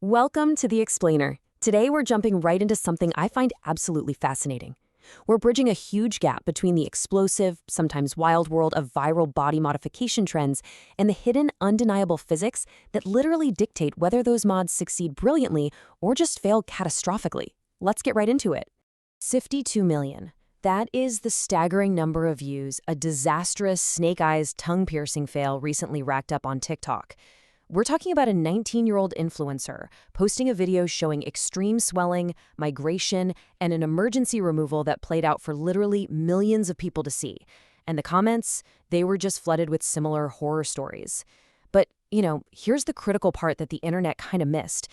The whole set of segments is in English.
Welcome to The Explainer. Today we're jumping right into something I find absolutely fascinating. We're bridging a huge gap between the explosive, sometimes wild world of viral body modification trends and the hidden, undeniable physics that literally dictate whether those mods succeed brilliantly or just fail catastrophically. Let's get right into it. 52 million. That is the staggering number of views a disastrous snake-eyes tongue-piercing fail recently racked up on TikTok. We're talking about a 19-year-old influencer posting a video showing extreme swelling, migration, and an emergency removal that played out for literally millions of people to see. And the comments, they were just flooded with similar horror stories. But, here's the critical part that the internet kind of missed.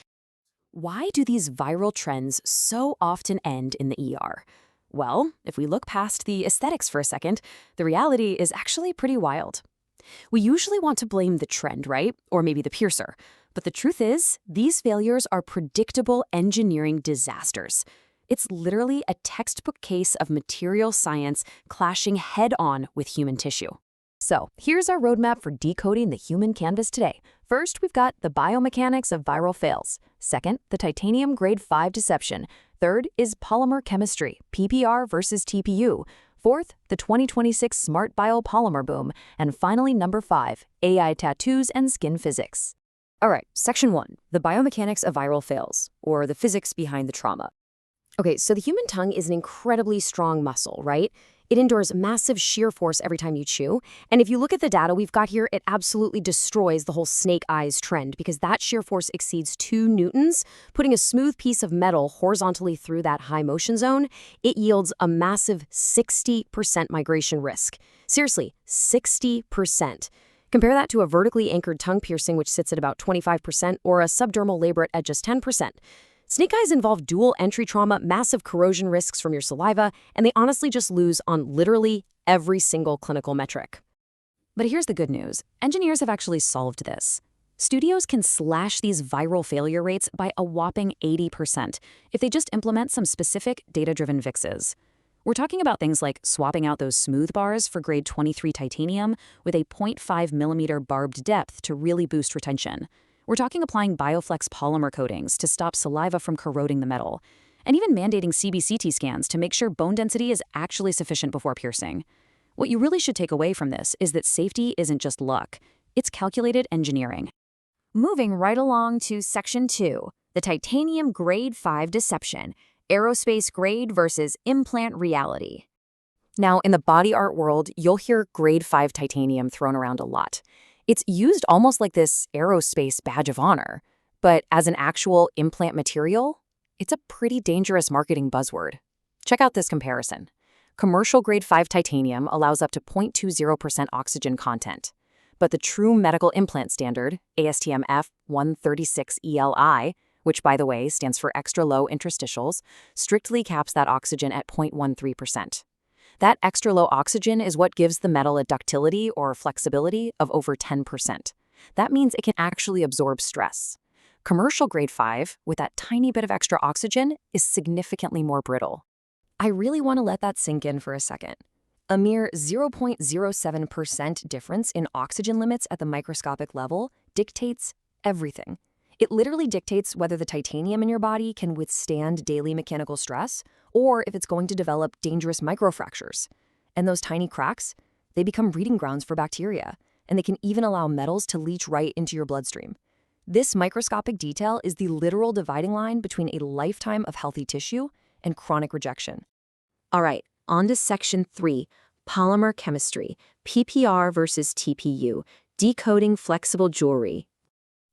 Why do these viral trends so often end in the ER? Well, if we look past the aesthetics for a second, the reality is actually pretty wild. We usually want to blame the trend, right? Or maybe the piercer. But the truth is, these failures are predictable engineering disasters. It's literally a textbook case of material science clashing head-on with human tissue. So, here's our roadmap for decoding the human canvas today. First, we've got the biomechanics of viral fails. Second, the titanium grade 5 deception. Third is polymer chemistry, PPR versus TPU. Fourth, the 2026 smart biopolymer boom. And finally, number 5, AI tattoos and skin physics. All right, section 1, the biomechanics of viral fails, or the physics behind the trauma. Okay, so the human tongue is an incredibly strong muscle, right? It endures massive shear force every time you chew. And if you look at the data we've got here, it absolutely destroys the whole snake eyes trend because that shear force exceeds 2 newtons. Putting a smooth piece of metal horizontally through that high motion zone, it yields a massive 60% migration risk. Seriously, 60%. Compare that to a vertically anchored tongue piercing, which sits at about 25%, or a subdermal labret at just 10%. Snake eyes involve dual entry trauma, massive corrosion risks from your saliva, and they honestly just lose on literally every single clinical metric. But here's the good news. Engineers have actually solved this. Studios can slash these viral failure rates by a whopping 80% if they just implement some specific data-driven fixes. We're talking about things like swapping out those smooth bars for grade 23 titanium with a 0.5 millimeter barbed depth to really boost retention. We're talking applying BioFlex polymer coatings to stop saliva from corroding the metal, and even mandating CBCT scans to make sure bone density is actually sufficient before piercing. What you really should take away from this is that safety isn't just luck, it's calculated engineering. Moving right along to section 2, the titanium grade 5 deception, aerospace grade versus implant reality. Now, in the body art world, you'll hear grade 5 titanium thrown around a lot. It's used almost like this aerospace badge of honor, but as an actual implant material, it's a pretty dangerous marketing buzzword. Check out this comparison. Commercial grade 5 titanium allows up to 0.20% oxygen content, but the true medical implant standard, ASTM F136 ELI, which by the way stands for extra low interstitials, strictly caps that oxygen at 0.13%. That extra low oxygen is what gives the metal a ductility or flexibility of over 10%. That means it can actually absorb stress. Commercial grade 5, with that tiny bit of extra oxygen, is significantly more brittle. I really want to let that sink in for a second. A mere 0.07% difference in oxygen limits at the microscopic level dictates everything. It literally dictates whether the titanium in your body can withstand daily mechanical stress or if it's going to develop dangerous microfractures. And those tiny cracks, they become breeding grounds for bacteria, and they can even allow metals to leach right into your bloodstream. This microscopic detail is the literal dividing line between a lifetime of healthy tissue and chronic rejection. All right, on to section 3, polymer chemistry, PPR versus TPU, decoding flexible jewelry.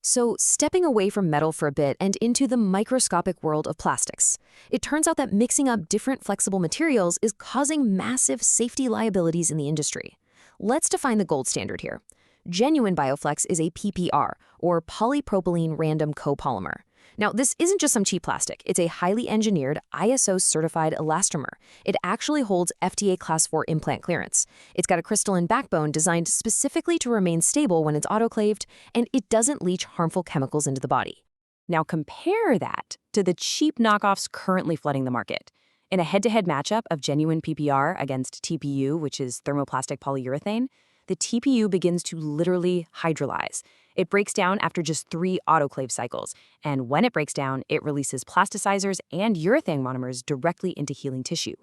So, stepping away from metal for a bit and into the microscopic world of plastics, it turns out that mixing up different flexible materials is causing massive safety liabilities in the industry. Let's define the gold standard here. Genuine BioFlex is a PPR, or polypropylene random copolymer. Now, this isn't just some cheap plastic. It's a highly engineered, ISO-certified elastomer. It actually holds FDA Class 4 implant clearance. It's got a crystalline backbone designed specifically to remain stable when it's autoclaved, and it doesn't leach harmful chemicals into the body. Now, compare that to the cheap knockoffs currently flooding the market. In a head-to-head matchup of genuine PPR against TPU, which is thermoplastic polyurethane, the TPU begins to literally hydrolyze. It breaks down after just 3 autoclave cycles, and when it breaks down, it releases plasticizers and urethane monomers directly into healing tissue.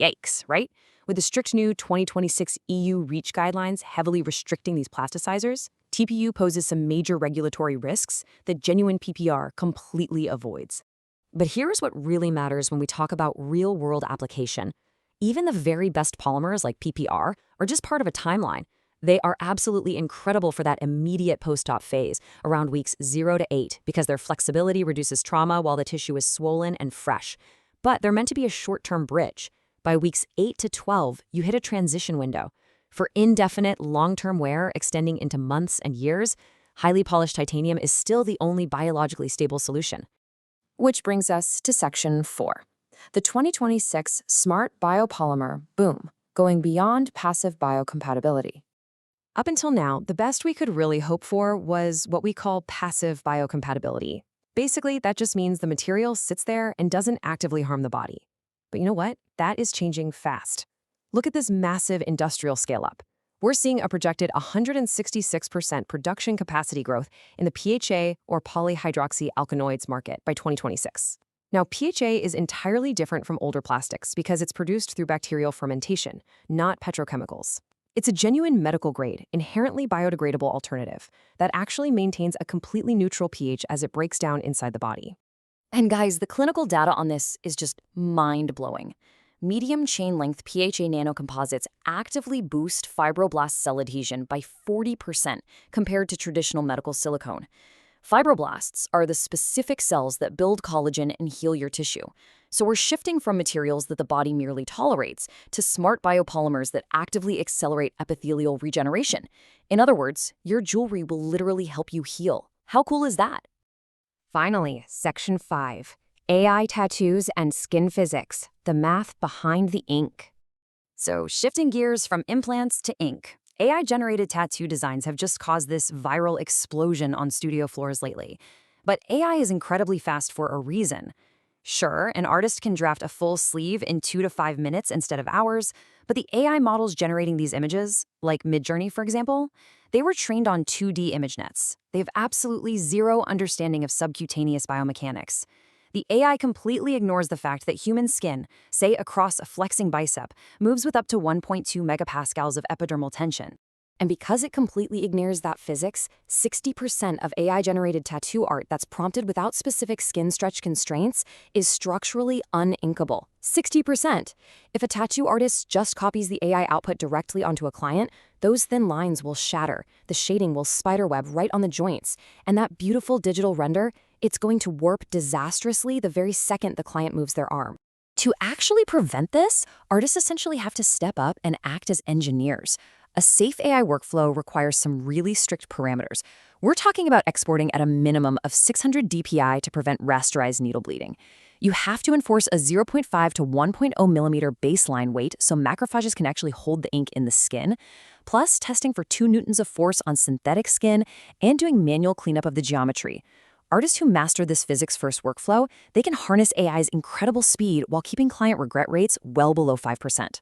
Yikes, right? With the strict new 2026 EU REACH guidelines heavily restricting these plasticizers, TPU poses some major regulatory risks that genuine PPR completely avoids. But here's what really matters when we talk about real-world application. Even the very best polymers like PPR are just part of a timeline. They are absolutely incredible for that immediate post-op phase, around weeks 0 to 8, because their flexibility reduces trauma while the tissue is swollen and fresh. But they're meant to be a short-term bridge. By weeks 8 to 12, you hit a transition window. For indefinite, long-term wear extending into months and years, highly polished titanium is still the only biologically stable solution. Which brings us to Section 4. The 2026 Smart Biopolymer Boom, going beyond passive biocompatibility. Up until now, the best we could really hope for was what we call passive biocompatibility. Basically, that just means the material sits there and doesn't actively harm the body. But you know what? That is changing fast. Look at this massive industrial scale-up. We're seeing a projected 166% production capacity growth in the PHA or polyhydroxyalkanoids market by 2026. Now, PHA is entirely different from older plastics because it's produced through bacterial fermentation, not petrochemicals. It's a genuine medical-grade, inherently biodegradable alternative that actually maintains a completely neutral pH as it breaks down inside the body. And guys, the clinical data on this is just mind-blowing. Medium chain length PHA nanocomposites actively boost fibroblast cell adhesion by 40% compared to traditional medical silicone. Fibroblasts are the specific cells that build collagen and heal your tissue. So we're shifting from materials that the body merely tolerates to smart biopolymers that actively accelerate epithelial regeneration. In other words, your jewelry will literally help you heal. How cool is that? Finally, Section 5. AI tattoos and skin physics, the math behind the ink. So shifting gears from implants to ink. AI-generated tattoo designs have just caused this viral explosion on studio floors lately. But AI is incredibly fast for a reason. Sure, an artist can draft a full sleeve in 2 to 5 minutes instead of hours, but the AI models generating these images, like Midjourney for example, they were trained on 2D ImageNets. They have absolutely zero understanding of subcutaneous biomechanics. The AI completely ignores the fact that human skin, say across a flexing bicep, moves with up to 1.2 megapascals of epidermal tension. And because it completely ignores that physics, 60% of AI-generated tattoo art that's prompted without specific skin stretch constraints is structurally uninkable. 60%! If a tattoo artist just copies the AI output directly onto a client, those thin lines will shatter, the shading will spiderweb right on the joints, and that beautiful digital render, it's going to warp disastrously the very second the client moves their arm. To actually prevent this, artists essentially have to step up and act as engineers. A safe AI workflow requires some really strict parameters. We're talking about exporting at a minimum of 600 dpi to prevent rasterized needle bleeding. You have to enforce a 0.5 to 1.0 millimeter baseline weight so macrophages can actually hold the ink in the skin, plus testing for 2 newtons of force on synthetic skin and doing manual cleanup of the geometry. Artists who master this physics-first workflow, they can harness AI's incredible speed while keeping client regret rates well below 5%.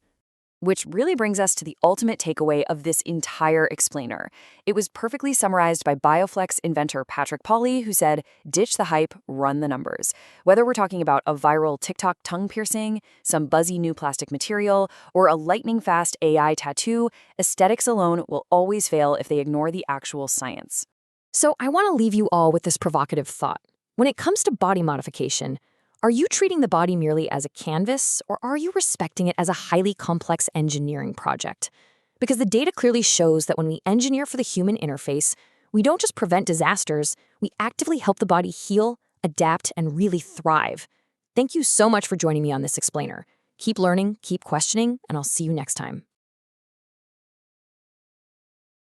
Which really brings us to the ultimate takeaway of this entire explainer. It was perfectly summarized by Bioflex inventor Patrick Poli, who said, ditch the hype, run the numbers. Whether we're talking about a viral TikTok tongue piercing, some buzzy new plastic material, or a lightning-fast AI tattoo, aesthetics alone will always fail if they ignore the actual science. So I want to leave you all with this provocative thought. When it comes to body modification, are you treating the body merely as a canvas, or are you respecting it as a highly complex engineering project? Because the data clearly shows that when we engineer for the human interface, we don't just prevent disasters, we actively help the body heal, adapt, and really thrive. Thank you so much for joining me on this explainer. Keep learning, keep questioning, and I'll see you next time.